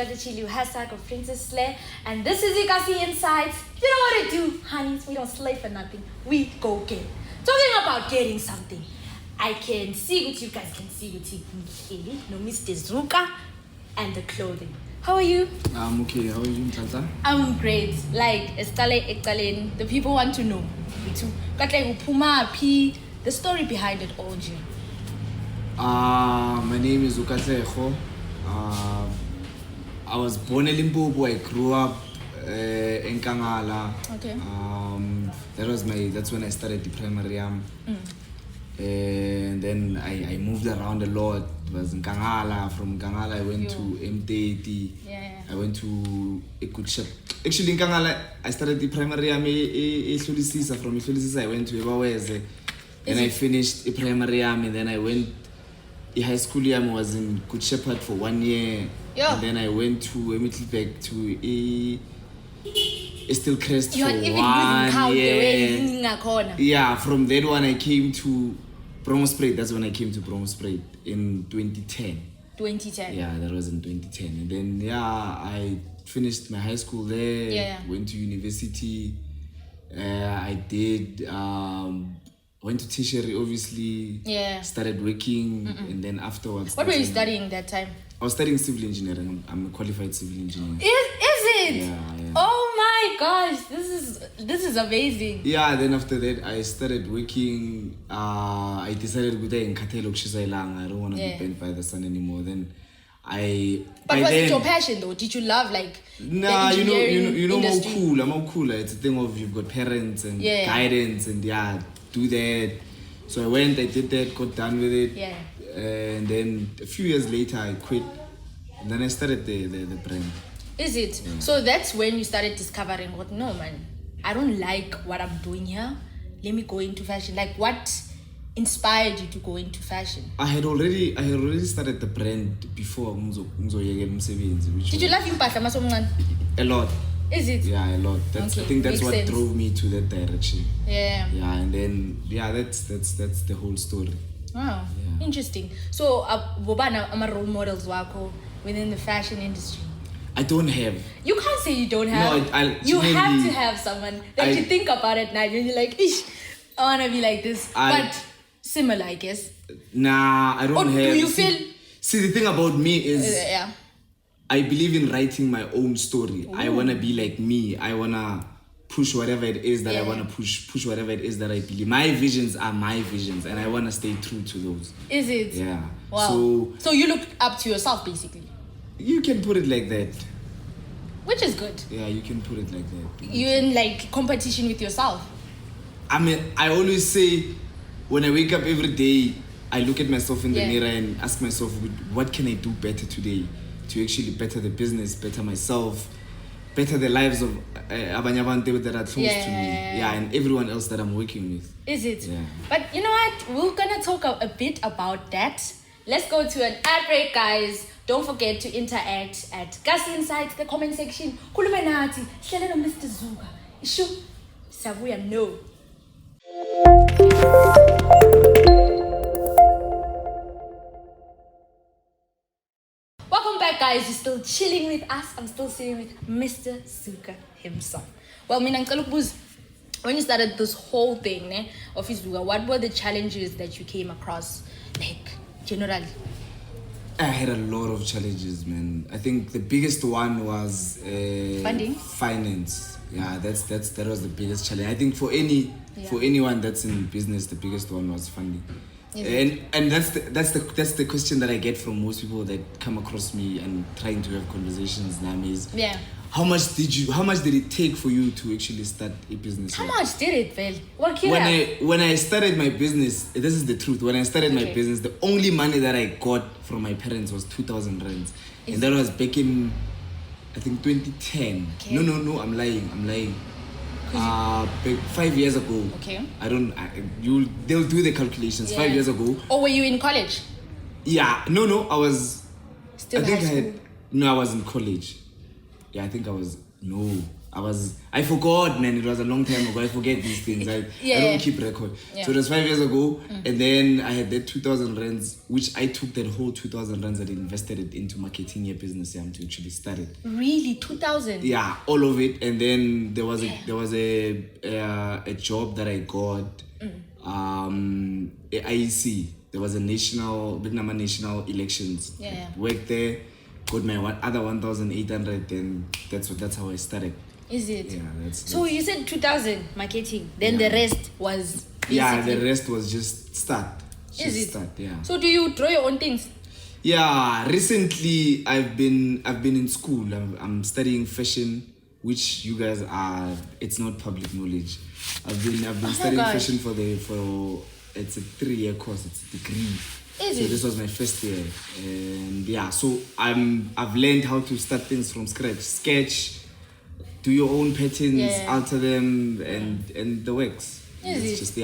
Chili, hashtag of Princess Slay, and this is Ikasi Insights. You know what to do, honeys. We don't slay for nothing. We go get it. Talking about getting something, I can see what you guys can see with you. No, Mr. Zuka and the clothing. How are you? I'm okay. How are you, Tata? I'm great. Like, the people want to know. Me too. Katlego, Puma, P, the story behind it all, Jim. My name is Katlego. I was born in Limpopo. I grew up in Kangala. Okay. That's when I started the primary. And then I moved around a lot. It was in Kangala. From Kangala, I went to E18. Yeah. I went to a good shop. Actually, in Kangala, I started the primary. From Isolisisa, I went to Ebaweze. Then I finished the primary and then I went. The high school year was in Good Shepherd for 1 year. Yeah. And then I went to Mittelberg to Stilcrest for 1 year. Yeah, from that one I came to Bromospreid. That's when I came to Bromospreid in 2010. 2010. Yeah, that was in 2010. And then I finished my high school there. Yeah. Went to university. I did. Went to tertiary, obviously. Yeah. Started working, and then afterwards. What were you studying that time? I was studying civil engineering. I'm a qualified civil engineer. Is it? Yeah. Oh my gosh, this is amazing. Yeah. Then after that, I started working. I decided with in Katlego, I don't want to be bent by the sun anymore. Then But was it your passion though? Did you love like? Nah, the you know, industry? I'm all cool. It's a thing of you've got parents and guidance and do that. So I went, I did that, got done with it. Yeah. And then a few years later, I quit. And then I started the brand. Is it? Yeah. So that's when you started discovering what? No, man, I don't like what I'm doing here. Let me go into fashion. Like, what inspired you to go into fashion? I had already started the brand before. Did you love impahla masomncane? A lot. Is it? Yeah, a lot. I think that's makes what sense. drove me to that direction. Yeah. Yeah, and then that's the whole story. Wow. Yeah. Interesting. So, bobana ama role models wako within the fashion industry? I don't have. You can't say you don't have. No, you have to have someone that you think about at night and you're like, Ish, I want to be like this. But similar, I guess. Nah, I don't have. Do you feel? See, the thing about me is Yeah. I believe in writing my own story. Ooh. I want to be like me. I want to push whatever it is that I want to push whatever it is that I believe. My visions are my visions and I want to stay true to those. Is it? Yeah. Wow. So you look up to yourself, basically? You can put it like that. Which is good. Yeah, you can put it like that. You're in like competition with yourself. I mean, I always say when I wake up every day, I look at myself in the mirror and ask myself, what can I do better today to actually better the business, better myself, better the lives of abanyabante that are close to me, and everyone else that I'm working with. Is it? Yeah. But you know what? We're gonna talk a bit about that. Let's go to an ad break, guys. Don't forget to interact at Gas Insights, the comment section. Khulume nathi, hlele no Mr. Zuka. Ishu, sabuya no. Welcome back, guys. You're still chilling with us. I'm still sitting with Mr. Zuka himself. Well, when you started this whole thing of Zuka, what were the challenges that you came across, like generally? I had a lot of challenges, man. I think the biggest one was Funding? Finance. Yeah, that was the biggest challenge. I think for anyone that's in business, the biggest one was funding. And that's the question that I get from most people that come across me and trying to have conversations now is how much did it take for you to actually start a business? How much did it, Vel? When I started my business, this is the truth. When I started my business, the only money that I got from my parents was 2,000 rands. And that was back in, I think, 2010. Okay. No, I'm lying. 5 years ago. Okay. They'll do the calculations. 5 years ago. Or were you in college? Yeah. No, I was. Still high school? I was in college. Yeah, I think I was. No. I forgot, man. It was a long time ago. I forget these things. I don't keep record. Yeah. So it was 5 years ago, and then I had that 2,000 rands, which I took that whole 2,000 rands and invested it into marketing a business to actually start it. Really, 2,000? Yeah, all of it. And then there was a job that I got, IEC. There was a Vietnam national elections. Yeah. Worked there, got my other 1,800, and that's how I started. Is it? Yeah, So you said 2,000 marketing, then the rest was basically... Yeah, the rest was just start. Start, yeah. So do you draw your own things? Yeah, recently I've been in school. I'm studying fashion, which you guys it's not public knowledge. I've been studying fashion for it's a 3-year course, it's a degree. This was my first year. And yeah, so I've learned how to start things from scratch. Sketch, do your own patterns, alter them, and the works. That's just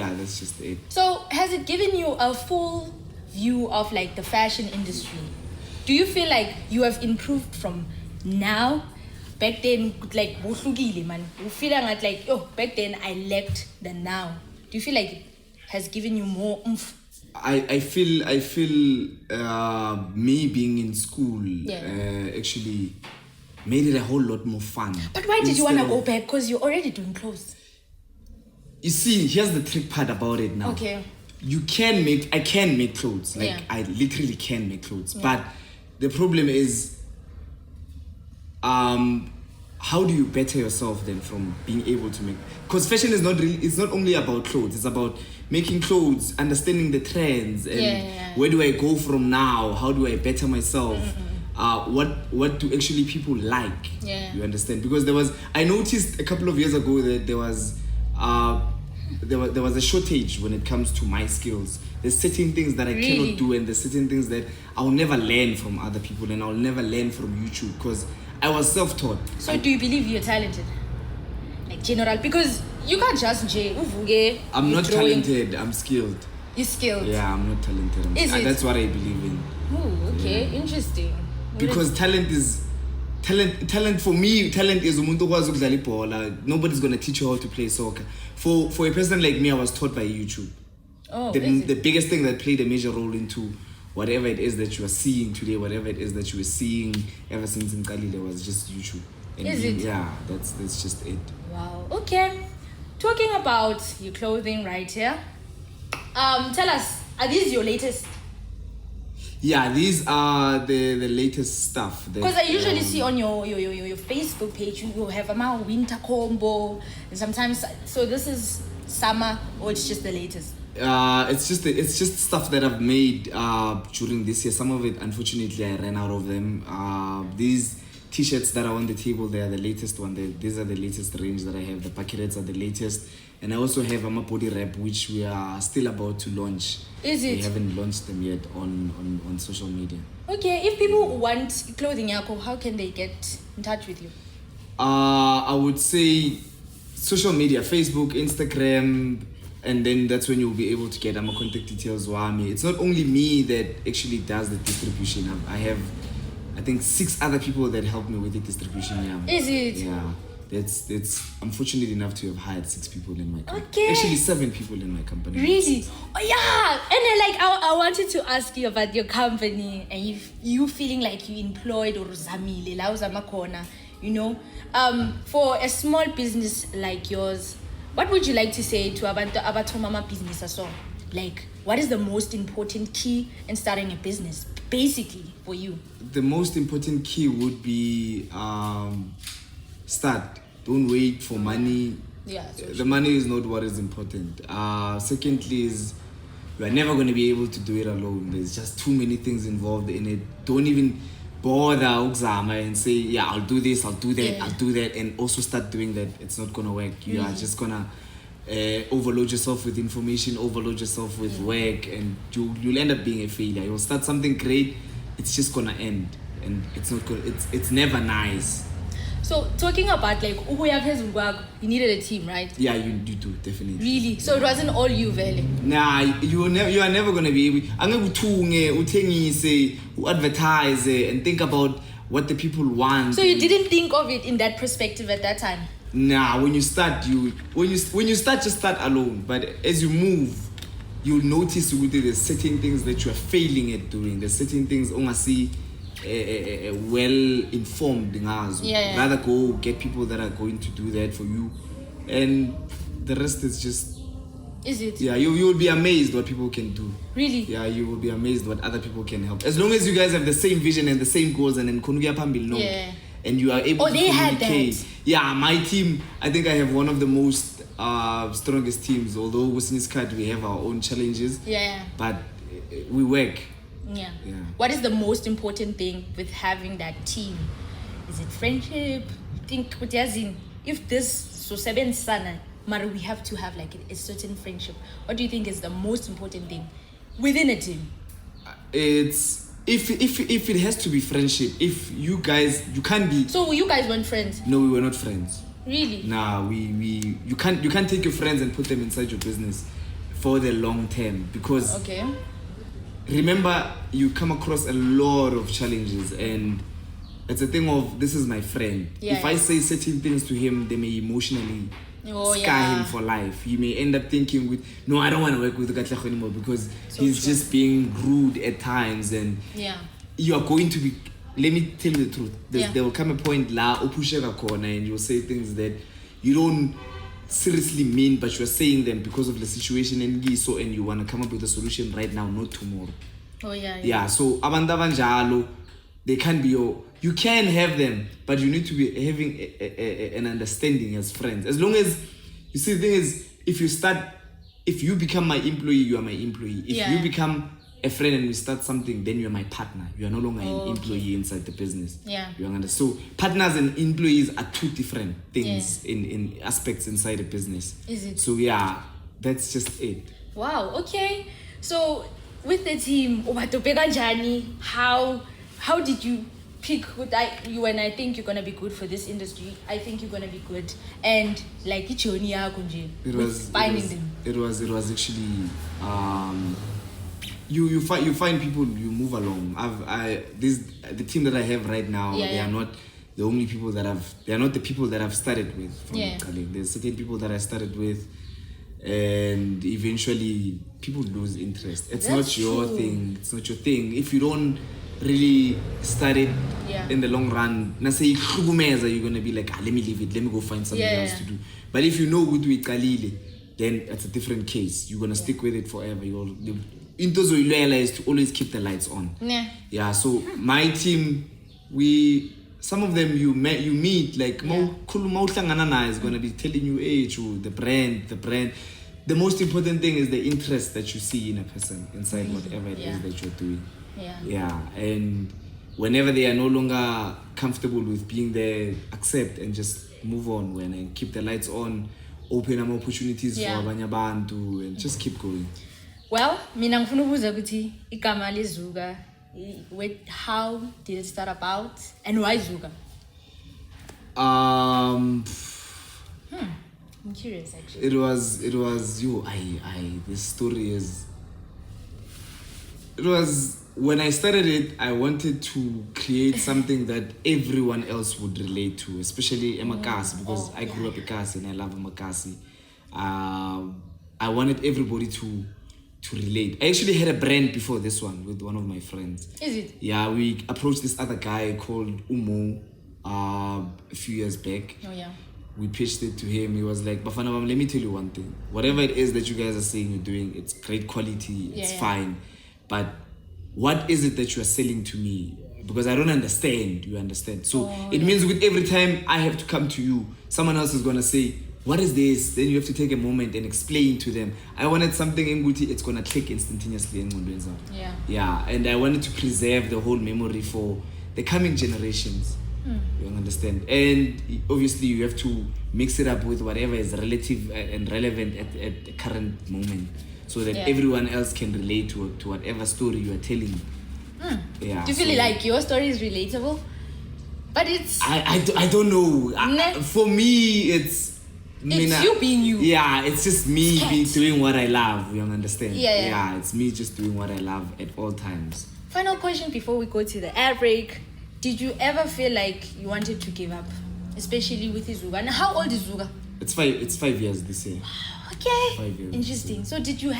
it. So has it given you a full view of like the fashion industry? Do you feel like you have improved from now? Back then, like, man, you feel like, back then I lacked the now. Do you feel like it has given you more oomph? I feel me being in school actually made it a whole lot more fun. But why did you want to go back? Because you're already doing clothes. You see, here's the trick part about it now. Okay. I can make clothes. I literally can make clothes. But the problem is, how do you better yourself then from being able to make? Because fashion is it's not only about clothes. It's about making clothes, understanding the trends, and where do I go from now? How do I better myself? What do actually people like? You understand? Because I noticed a couple of years ago that there was a shortage when it comes to my skills. There's certain things that I cannot do, and there's certain things that I'll never learn from other people, and I'll never learn from YouTube because I was self-taught. So do you believe you're talented? Like general? Because you can't just I'm not talented, I'm skilled. You're skilled? Yeah, I'm not talented. That's what I believe in. Oh, okay, interesting. Because talent for me, talent is umuntu okwazi ukudlala ibhola. Nobody's gonna teach you how to play soccer. For a person like me, I was taught by YouTube. The biggest thing that played a major role into whatever it is that you are seeing today, whatever it is that you were seeing ever since in Kalile was just YouTube. And yeah, that's just it. Wow. Okay. Talking about your clothing right here. Tell us, are these your latest? Yeah, these are the latest stuff. Because I usually see on your Facebook page you have a winter combo, and sometimes. So this is summer, or it's just the latest? It's just stuff that I've made during this year. Some of it, unfortunately, I ran out of them. These t-shirts that are on the table, they are the latest one. These are the latest range that I have. The packets are the latest, and I also have a body wrap, which we are still about to launch. Is it? We haven't launched them yet on social media. Okay, if people want clothing, how can they get in touch with you? I would say social media, Facebook, Instagram. And then that's when you'll be able to get my contact details. It's not only me that actually does the distribution. I have, I think, 6 other people that help me with the distribution. Yeah. Is it? Yeah. I'm fortunate enough to have hired 6 people in my company. Okay. Actually, 7 people in my company. Really? Oh yeah. And I wanted to ask you about your company and if you feeling like you employed or zamile la uzama khona, for a small business like yours. What would you like to say to abantu mama business also? Like, what is the most important key in starting a business, basically, for you? The most important key would be start. Don't wait for money. Yeah. The money is not what is important. Secondly is you are never going to be able to do it alone. There's just too many things involved in it. Don't even bother and say, yeah, I'll do this, I'll do that, I'll do that, and also start doing that. It's not gonna work. You are just gonna overload yourself with information, overload yourself with work, and you'll end up being a failure. You'll start something great, it's just gonna end, and it's not good. It's never nice. So talking about you needed a team, right? Yeah, you do definitely. Really? So it wasn't all you, Vele? Nah, you are never gonna be able. I'm gonna utengise, advertise, and think about what the people want. So you didn't think of it in that perspective at that time? Nah, when you start, just start alone. But as you move, you'll notice there's certain things that you are failing at doing. There's certain things see well informed in us. Rather go get people that are going to do that for you, and the rest is just. Is it? Yeah, you will be amazed what people can do. Really? Yeah, you will be amazed what other people can help. As long as you guys have the same vision and the same goals, and then Kunugia Pambil no. And you are able to communicate. Had that. Yeah, my team, I think I have one of the most strongest teams. Although within this card we have our own challenges. Yeah. But we work. Yeah. What is the most important thing with having that team? Is it friendship? Think if this so seven sana, Mara, we have to have like a certain friendship. What do you think is the most important thing within a team? It's if it has to be friendship. If you can't be. So you guys weren't friends? No, we were not friends. Really? Nah, you can't take your friends and put them inside your business for the long term, because remember, you come across a lot of challenges, and it's a thing of, this is my friend. If I say certain things to him, they may emotionally scar him for life. He may end up thinking no, I don't want to work with Katlego anymore, because he's just being rude at times, and you are going to be, let me tell you the truth, there will come a point and you'll say things that you don't seriously mean, but you're saying them because of the situation and you want to come up with a solution right now, not tomorrow. So abantu abanjalo, they can't be you can have them, but you need to be having an understanding as friends. As long as, you see, the thing is, if you become my employee, you are my employee. If you become a friend and we start something, then you are my partner. You are no longer an employee inside the business. You understand? So partners and employees are two different things in aspects inside a business. Is it? So that's just it. Wow, okay. So with the team, how did you pick you, and I think you're gonna be good for this industry. I think you're gonna be good, and like it was finding them. It was actually you find people, you move along. The team that I have right now, they are not the only people they are not the people that I've started with from Katlego. There's certain people that I started with, and eventually people lose interest. It's not your thing. It's not your thing. If you don't really start it in the long run, you're gonna be like, let me leave it, let me go find something else to do. But if you know good with Kalile, then it's a different case. You're gonna stick with it forever. Into is to always keep the lights on. So my team, some of them you meet like is gonna be telling you, hey, the brand. The most important thing is the interest that you see in a person inside whatever it is that you're doing. And whenever they are no longer comfortable with being there, accept and just move on and keep the lights on, open up opportunities for abanye abantu, and just keep going. Well, mina ngifuna ukubuza ukuthi igama leZuka, how did it start about, and why Zuka? I'm curious actually. It was this story is, it was, when I started it, I wanted to create something that everyone else would relate to, especially Emakasi, because I grew up Ekasi and I love Emakasi. I wanted everybody to relate. I actually had a brand before this one with one of my friends. Is it? Yeah, we approached this other guy called Umo a few years back. We pitched it to him. He was like, Bafana, let me tell you one thing. Whatever it is that you guys are saying you're doing, it's great quality, it's fine. But what is it that you are selling to me? Because I don't understand, you understand? So it means with every time I have to come to you, someone else is going to say, what is this? Then you have to take a moment and explain to them. I wanted something in Guti, it's going to click instantaneously. And I wanted to preserve the whole memory for the coming generations. You understand? And obviously you have to mix it up with whatever is relative and relevant at the current moment, so that everyone else can relate to whatever story you are telling. Do you feel like your story is relatable? But it's... I don't know. For me, it's you being you. Yeah, it's just me doing what I love. You understand? Yeah, it's me just doing what I love at all times. Final question before we go to the ad break. did you ever feel like you wanted to give up, especially with Zuka? And how old is Zuka? It's 5 years this year. Okay. 5 years. Interesting. So did you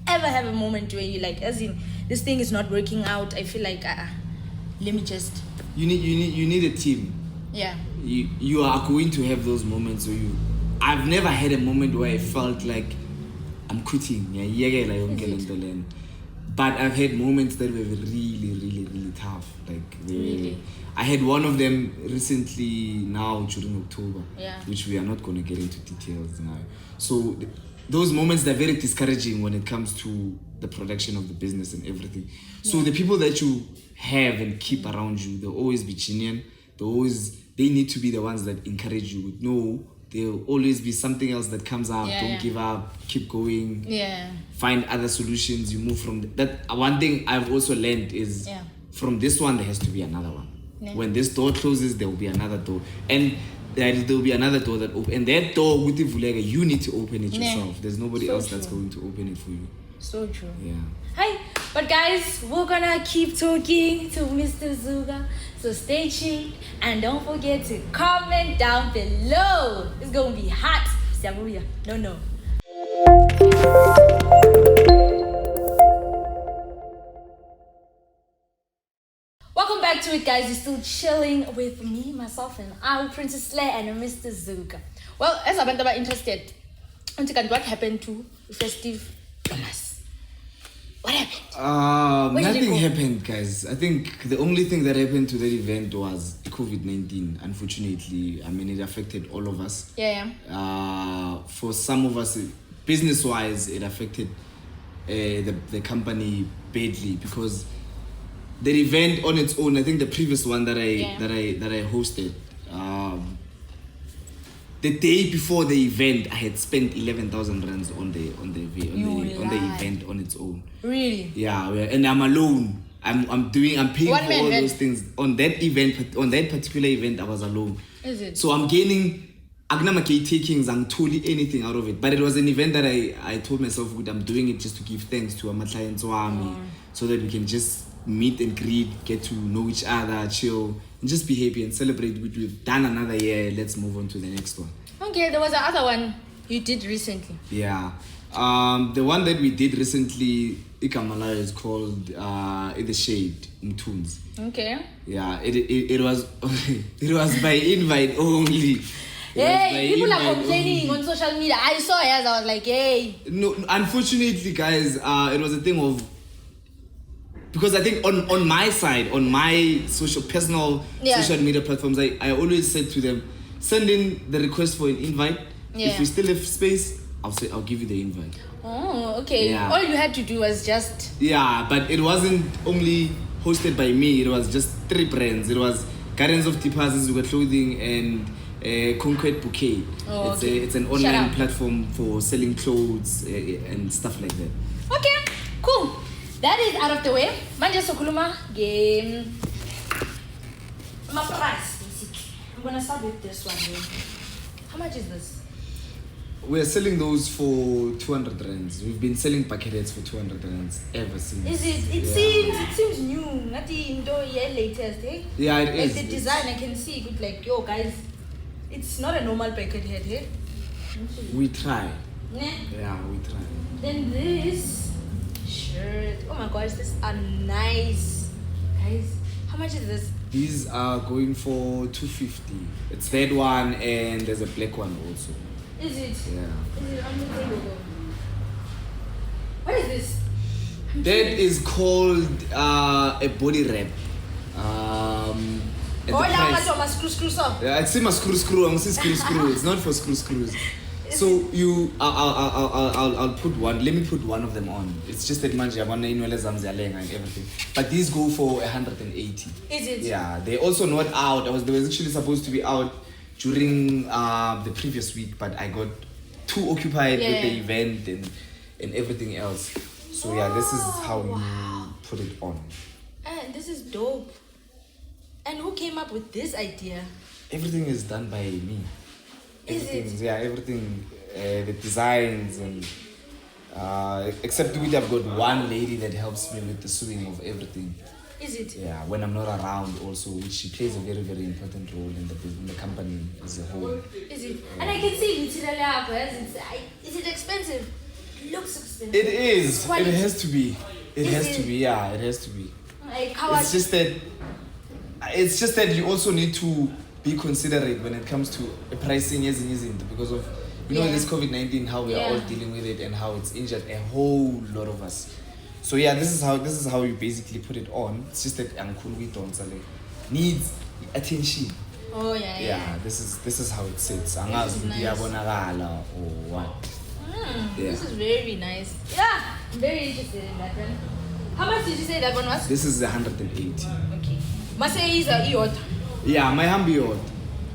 ever have a moment where you like, as in, this thing is not working out? I feel like, let me just. You need a team. Yeah. You are going to have those moments where I've never had a moment where I felt like I'm quitting. But I've had moments that were really, really, really tough. Really? I had one of them recently now during October, yeah. which we are not going to get into details now. So those moments, they're very discouraging when it comes to the production of the business and everything. So the people that you have and keep around you, they'll always be genuine. They need to be the ones that encourage you. No, there'll always be something else that comes up. Don't give up, keep going. Yeah. Find other solutions. You move from that. One thing I've also learned is from this one there has to be another one. Yeah. When this door closes, there will be another door, and there will be another door that opens. And that door with the vulega, you need to open it yourself. There's nobody else that's going to open it for you. So true. Yeah. Hi, but guys, we're gonna keep talking to Mr. Zuka. So stay tuned and don't forget to comment down below. It's gonna be hot. No. Welcome back to it, guys. You're still chilling with me, myself, and our Princess Slay and Mr. Zuka. Well, as I'm interested, what happened to Festive Thomas? What happened? Nothing happened, guys. I think the only thing that happened to that event was COVID-19. Unfortunately, I mean, it affected all of us. For some of us, business-wise, it affected the company badly because the event on its own. I think the previous one that I hosted. The day before the event, I had spent 11,000 rands on the event on its own. Really? Yeah, and I'm alone. I'm paying for all those things on that event. On that particular event, I was alone. Is it? So I'm gaining. I'm not taking anything out of it. But it was an event that I told myself, I'm doing it just to give thanks to my clients, so that we can just meet and greet, get to know each other, chill, and just be happy and celebrate. We've done another year. Let's move on to the next one. Okay, there was another one you did recently. Yeah. The one that we did recently, Ikamala, is called In the Shade, Mtunes. Okay. Yeah, it was it was by invite only. Hey, people are complaining on social media. I saw it, I was like, hey. No, unfortunately, guys, it was a thing of, because I think on my side, on my social media platforms, I always said to them, send in the request for an invite. If we still have space, I'll give you the invite. Oh, okay. Yeah. All you had to do was just... Yeah, but it wasn't only hosted by me. It was just 3 brands. It was Gardens of Deposits, Zuka Clothing, and Conquered Bouquet. Oh, it's an online platform for selling clothes and stuff like that. Okay, cool. That is out of the way. Manje sokuluma game. My price, basically. I'm gonna start with this one here. How much is this? We're selling those for 200 rands. We've been selling bucket heads for 200 rands ever since. Is it? It seems new. Not the latest, eh? Yeah, it is. Like the design, I can see it. Like, yo, guys, it's not a normal bucket head, eh? We try. Yeah. Yeah, we try. Then this shirt. Oh my gosh, this are nice, guys. How much is this? These are going for 250. It's that one, and there's a black one also. Is it? Yeah. Is it on the table? What is this? That is called a body wrap. Screw up. Yeah, it's a screw. I'm saying screw. It's not for screws. So I'll put one. Let me put one of them on. It's just that manje abana inwele zamzialenga and everything. But these go for 180. Is it? Yeah. They're also not out. They was actually supposed to be out during the previous week, but I got too occupied with the event and everything else. So yeah, this is how you put it on. And this is dope. And who came up with this idea? Everything is done by me. Is it? Yeah, everything, the designs and except I've got one lady that helps me with the sewing of everything. Is it? Yeah, when I'm not around also, which she plays a very, very important role in the company as a whole. Is it? And I can see it's is it expensive? It looks expensive. It is. Quality. It has to be. It Is has it? to be. Yeah, it has to be. Like how It's just that you also need to be considerate when it comes to pricing because of this COVID-19, how we are all dealing with it and how it's injured a whole lot of us. So yeah, this is how you basically put it on. It's just that Uncle needs attention. Oh yeah. Yeah, this is how it sits. This is nice. Or what? This is very nice. Yeah, I'm very interested in that one. How much did you say that one was? This is 180. Okay. Must say is a E18. Yeah, my Hambiot.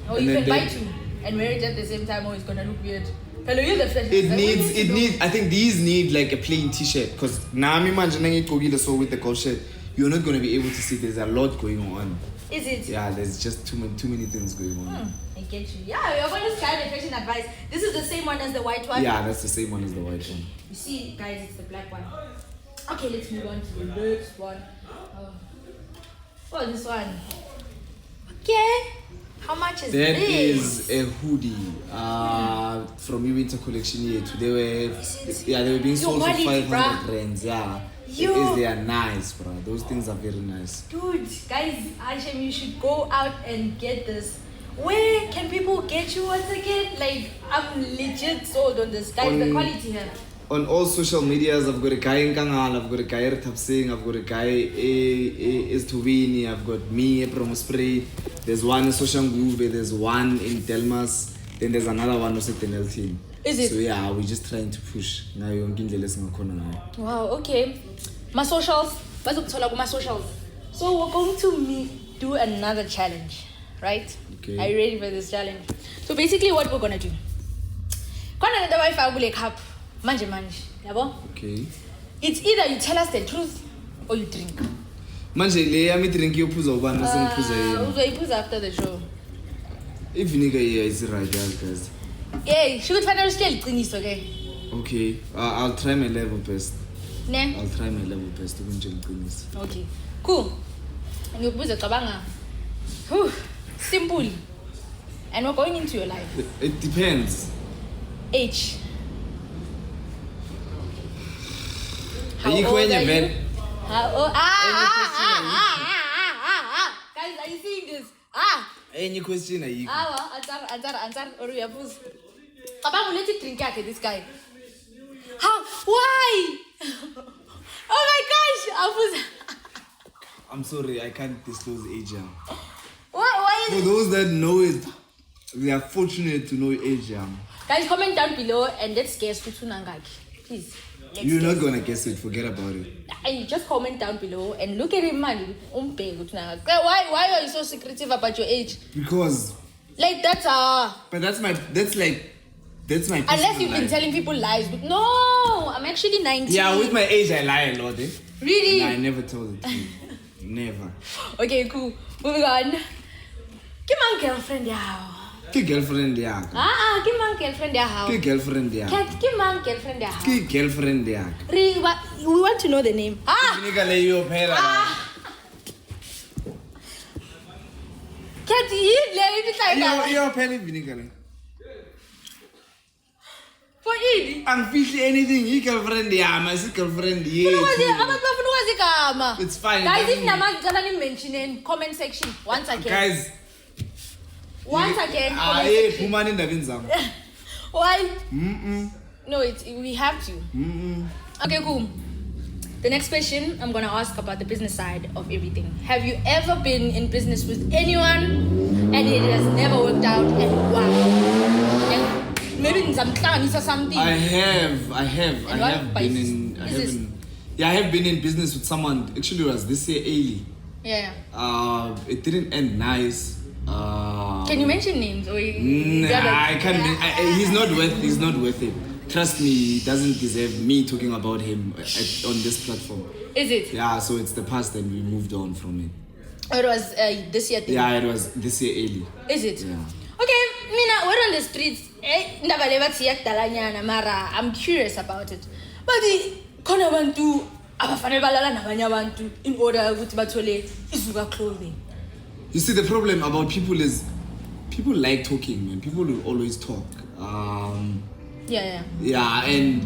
Oh, you can buy two and wear it at the same time, or it's gonna look weird. Hello, you're the flash. It needs. I think these need like a plain T-shirt because now I'm imagining it with the gold shirt. You're not gonna be able to see. There's a lot going on. Is it? Yeah, there's just too many things going on. I get you. Yeah, you're going to sky the fashion advice. This is the same one as the white one. Yeah, that's the same one as the white one. You see, guys, it's the black one. Okay, let's move on to the next one. Oh, this one. Okay. How much is That this? is a hoodie from E18 collection here. They were being sold for 500 rands. Yeah. They are nice, bro. Those things are very nice. Dude, guys, Ashem, you should go out and get this. Where can people get you once again? Like, I'm legit sold on this. Guys, the quality here. On all social medias, I've got a guy in Kangal, I've got a guy in Tapsing, I've got a guy in Tuvini, I've got me, a promo spray. There's one in Soshanguve, there's one in Delmas, then there's another one also in LT. Is it? So yeah, we're just trying to push. Wow, okay. My socials. My socials. So we're going to do another challenge, right? Okay. Are you ready for this challenge? So basically what we're gonna do. Manje. Okay. It's either you tell us the truth or you drink. Manje le yami drink yophuza ubani sengiphuza yena. Uzoyiphuza after the show. Vinegar here is right guys. Yeah, should find still iqiniso ke. Okay. I'll try my level best. Ne? I'll try my level best to iqiniso. Okay. Cool. Ngiyokubuza cabanga. Simple. And we're going into your life. It depends. Age. Are you going to bed? Guys, are you seeing this? Any question are you? Answer. Or you have let it drink at this guy. How? Why? Oh my gosh! I'm sorry, I can't disclose age. Why? For those that know it, we are fortunate to know age. Guys, comment down below and let's guess which one please. You're not gonna guess it. Forget about it. And you just comment down below and look at him, man. Why are you so secretive about your age? Because. Like that's But that's my. Unless you've been telling people lies. But no, I'm actually 19. Yeah, with my age, I lie a lot. Really? No, I never told the truth. Never. Okay, cool. Moving on. Give my girlfriend now. Girlfriend yeah. Give my girlfriend now. Girlfriend yeah. Give my girlfriend now. Girlfriend yeah. We want to know the name. Cat, you're penny vinegar. For it. I'm fishing anything. You girlfriend yeah, my girlfriend yeah. It's fine. Guys, if Naman gonna mention in comment section once again. Guys. Once again. Why? No, we have to. Okay, cool. The next question I'm gonna ask about the business side of everything. Have you ever been in business with anyone and it has never worked out and why? And maybe in some clans or something. I have been in business with someone. Actually, it was this year early. Yeah. It didn't end nice. Can you mention names? Or I can't. He's not worth it. Trust me, he doesn't deserve me talking about him on this platform. Is it? Yeah, so it's the past and we moved on from it. Or it was this year thing? Yeah, it was this year early. Is it? Yeah. Okay, Mina, we're on the streets. I'm curious about it. But abafanele balala nabanye abantu in order ukuthi bathole iZuka clothing. You see, the problem about people is people like talking, man. People will always talk. Yeah. And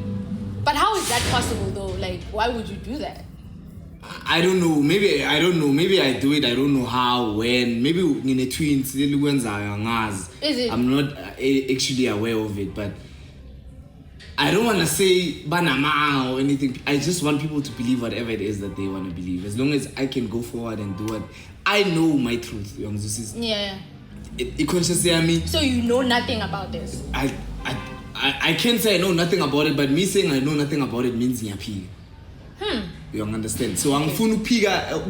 but how is that possible though? Like, why would you do that? I don't know. Maybe I do it. I don't know how, when. Maybe in a twins. Is it? I'm not actually aware of it, but I don't want to say banama or anything. I just want people to believe whatever it is that they want to believe. As long as I can go forward and do what I know my truth. Yeah. It consciously me. So you know nothing about this? I can't say I know nothing about it, but me saying I know nothing about it means ngiyaphika. You understand? So I'm phika.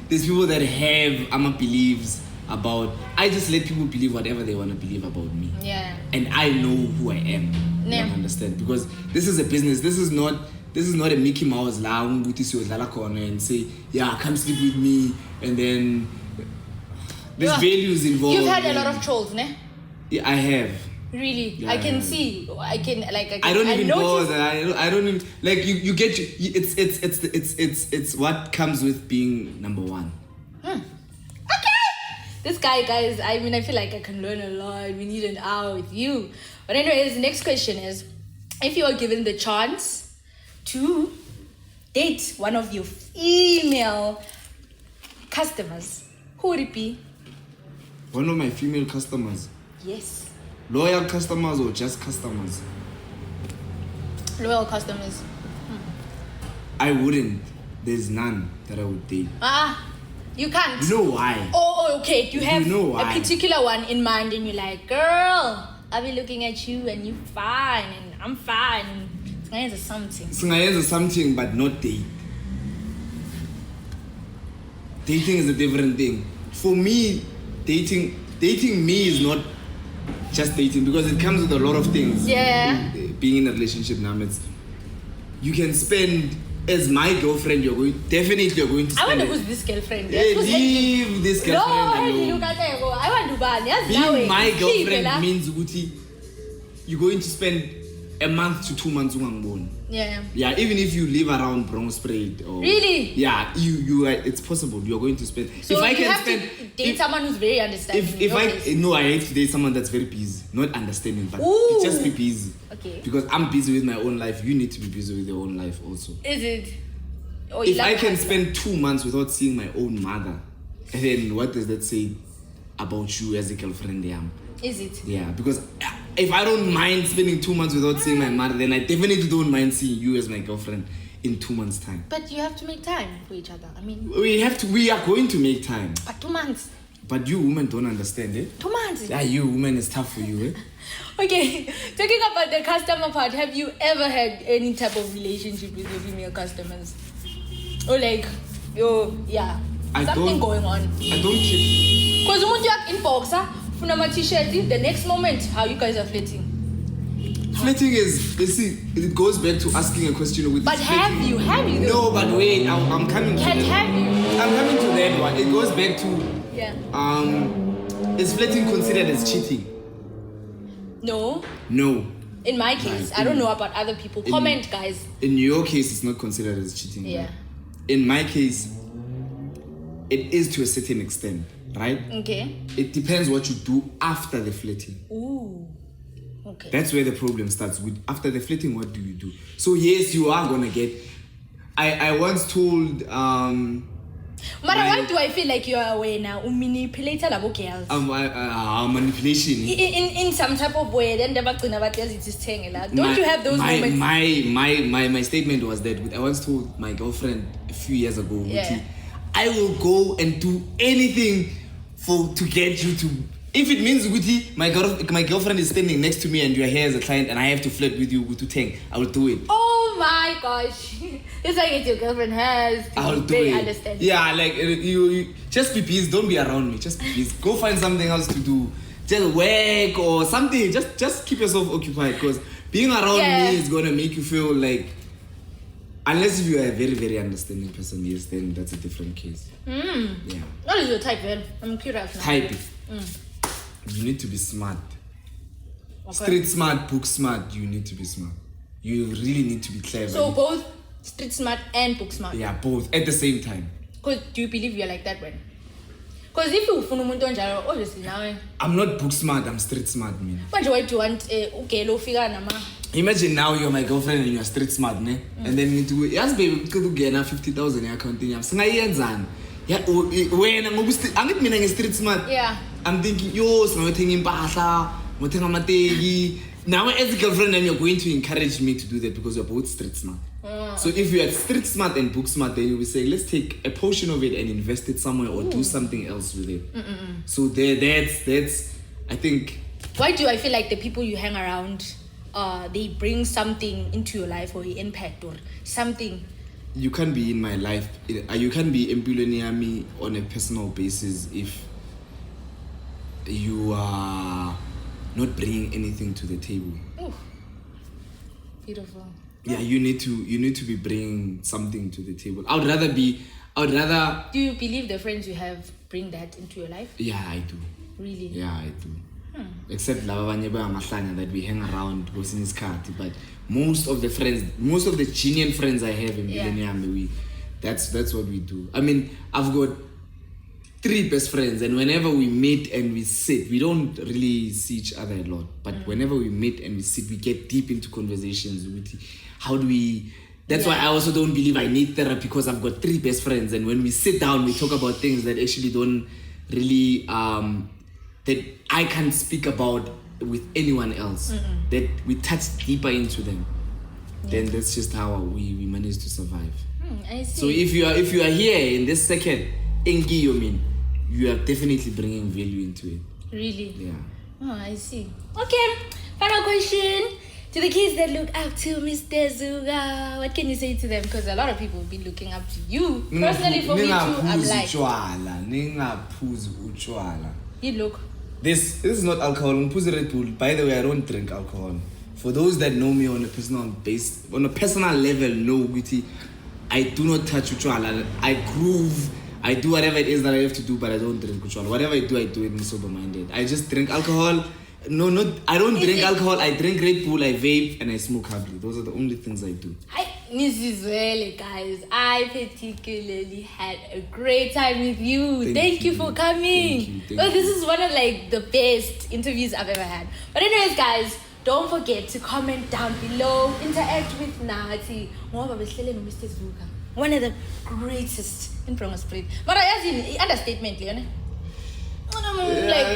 There's people that have beliefs about. I just let people believe whatever they want to believe about me. Yeah. And I know who I am. Yeah. You understand? Because this is a business. This is not a Mickey Mouse and say, yeah, come sleep with me, and then there's values involved. You've had a lot of trolls, ne? Yeah, I have. Really? Yeah, I can see. I don't even bother. I don't even like you get it's what comes with being number one. Okay. This guys, I mean, I feel like I can learn a lot. We need an hour with you. But anyways, the next question is, if you are given the chance to date one of your female customers, who would it be? One of my female customers? Yes. Loyal customers or just customers? Loyal customers. I wouldn't. There's none that I would date. You can't. You know why? Oh, okay. You have why? a particular one in mind and you're like, girl, I'll be looking at you and you're fine and I'm fine. And it's something, but not date. Dating is a different thing. For me, dating me is not just dating, because it comes with a lot of things. Yeah. Being in a relationship now, you can spend, as my girlfriend, you're going to spend. I wonder who's this girlfriend. Leave this girlfriend alone. I want to ban. Being my girlfriend means you're going to spend a month to 2 months. Yeah, even if you live around Bronx Parade or really? Yeah, you are, it's possible. You're going to spend. So if I can spend, to date someone who's very understanding. I have to date someone that's very busy, not understanding, but just be busy. Okay. Because I'm busy with my own life. You need to be busy with your own life also. Is it? If I can spend 2 months without seeing my own mother, then what does that say about you as a girlfriend? Is it? Yeah, because if I don't mind spending 2 months without seeing my mother, then I definitely don't mind seeing you as my girlfriend in 2 months' time. But you have to make time for each other. I mean, we are going to make time. But 2 months. But you women don't understand it. 2 months. Yeah, you women, it's tough for you, Okay, talking about the customer part, have you ever had any type of relationship with your female customers? Or like, something going on? I don't care. Because when you're in boxer, t-shirt, the next moment, how you guys are flirting? Flirting is, you see, it goes back to asking a question with. But have you? No, but wait, I'm coming to that. Have you? I'm coming to that one. It goes back to, is flirting considered as cheating? No. In my case, I don't know about other people. Comment, guys. In your case, it's not considered as cheating. Yeah. Right? In my case, it is to a certain extent, right? Okay. It depends what you do after the flirting. Ooh. Okay. That's where the problem starts. With after the flirting, what do you do? So yes, you are gonna get. I once told why do I feel like you are aware now? Manipulator labo girls. Manipulation. In some type of way, then don't you have those moments? My statement was that I once told my girlfriend a few years ago, I will go and do anything to get you to. If it means my girlfriend is standing next to me and you're here as a client and I have to flirt with you to tank, I will do it. Oh my gosh. It's like your girlfriend has to I'll be very understanding. Yeah, like you just be busy, don't be around me, just be busy. Go find something else to do. Just work or something. Just keep yourself occupied, because being around me is gonna make you feel like, unless if you are a very, very understanding person, yes, then that's a different case. Yeah. What is your type, then? I'm curious now. Type. You need to be smart. Okay. Street smart, book smart, you need to be smart. You really need to be clever. So both Street smart and book smart. Yeah, both at the same time. Because do you believe you're like that when? Because if you find umuntu onjalo, obviously now. I'm not book smart, I'm street smart, man. But why do you want ugelo figure nama? Imagine now you're my girlfriend and you're street smart, ne? And then you do yes baby, could get 50,000 accounting. Singayenzan. Yeah, when I'm meaning street smart. Yeah. I'm thinking, yo, so I'm thinking now as a girlfriend and you're going to encourage me to do that because you're both street smart. So if you're street smart and book smart, then you will say, let's take a portion of it and invest it somewhere or do something else with it. So that's I think. Why do I feel like the people you hang around, they bring something into your life or impact or something? You can't be in my life. You can't be employing me on a personal basis if you are not bringing anything to the table. Ooh. Beautiful. Yeah, you need to be bringing something to the table. I would rather. Do you believe the friends you have bring that into your life? Yeah, I do. Really? Yeah, I do. Except that we hang around in his car. But most of the genuine friends I have in Millennium, that's what we do. I mean, I've got 3 best friends, and whenever we meet and we sit, we don't really see each other a lot. But whenever we meet and we sit, we get deep into conversations with how do we. That's why I also don't believe I need therapy, because I've got 3 best friends, and when we sit down, we talk about things that actually don't really that I can't speak about with anyone else. That we touch deeper into them. Then that's just how we manage to survive. I see. So if you are here in this second, you are definitely bringing value into it. Really? Yeah. Oh, I see. Okay. Final question. To the kids that look up to Mr. Zuka, what can you say to them? Because a lot of people will be looking up to you. Personally, for me too, I'm like... You look. This is not alcohol. Red Bull. By the way, I don't drink alcohol. For those that know me on a personal level, know Witty, I do not touch uchwala. I groove. I do whatever it is that I have to do, but I don't drink uchwala. Whatever I do it in sober-minded. I just drink alcohol. I don't drink alcohol. I drink Red Bull, I vape, and I smoke hardly. Those are the only things I do. Mrs. Well, guys, I particularly had a great time with you. Thank you for coming. Thank you. This is one of the best interviews I've ever had. But anyways, guys, don't forget to comment down below, interact with Nati. Mr. Zuka, one of the greatest in Promosprit. But I ask you, understatement, Leon.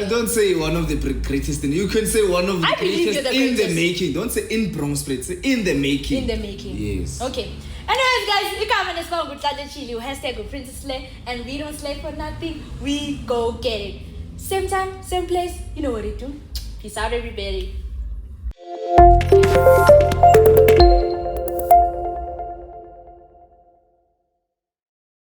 Don't say one of the greatest. You can say one of the greatest in the making. Don't say in Promosprit. Say in the making. In the making. Yes. Okay. Anyways, guys, you come and spell with Chile, hashtag Princess Slay, and we don't slay for nothing. We go get it. Same time, same place. You know what it do. Peace out, everybody.